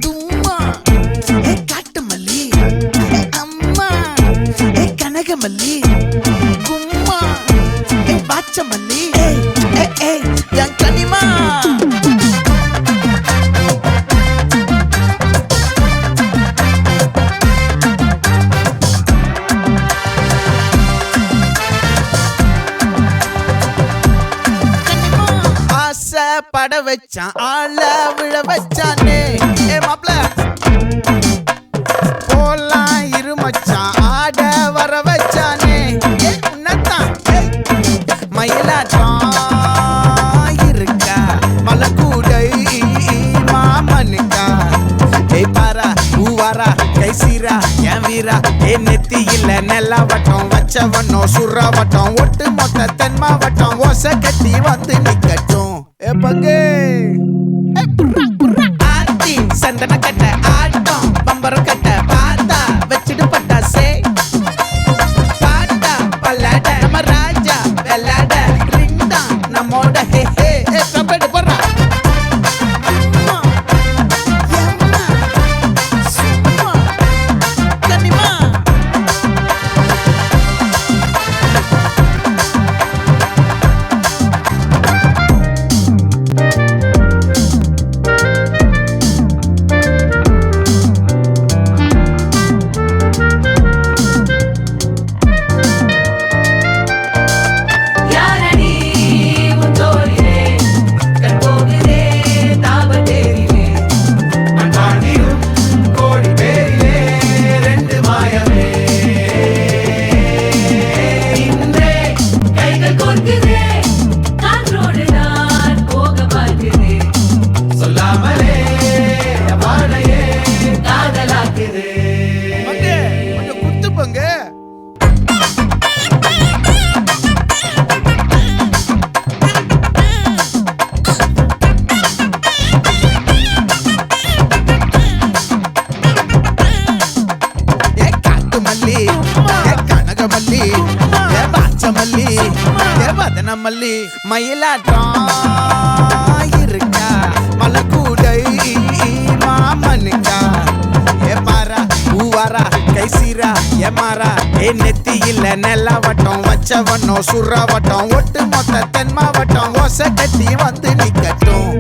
தும்மா காட்டு மல்லி அம்மா கனகமல்லி கும்மா பாச்ச மல்லி என் கனிமா பட வச்சான் ஆள விழ வச்சானே மாப்ள போலாம் இருமச்சான் ஆட வர வச்சானே உன்னத்தான் மயிலாட்டம் இருக்கா மலக்கூடை மாமனுக்கா பாரா ஊவாரா கைசீரா என் வீரா நெத்தி இல்ல நெல்லா வட்டம் வச்சவனோ சுறா வட்டம் ஒட்டு மொத்த தென் மாவட்டம் ஓசை கட்டி வந்து நிக்கட்டும் பங்கே ஆத்தி சந்தன கட்ட ஆட்டம் பம்பரம் கட்ட பாத்தா வச்சிடு பட்டாசே பாட்டா பல்லாட நம்ம ராஜா வெள்ளாட ரிங் தான் நம்மோட ஹே ஹே கபடி போடுறா கனகமல்லி பாச்சமல்லி வதனமல்லி மயிலாட்டம் இருக்கா மலக்கூடை மாமனுக்கா பாரா ஊவாரா கைசீரா மாறா நெத்தி இல்ல நெல்லா வட்டம் வச்சவனோ சுறா வட்டம் ஒட்டு மொத்த தென் மாவட்டம் ஓசை கட்டி வந்து நிக்கட்டும்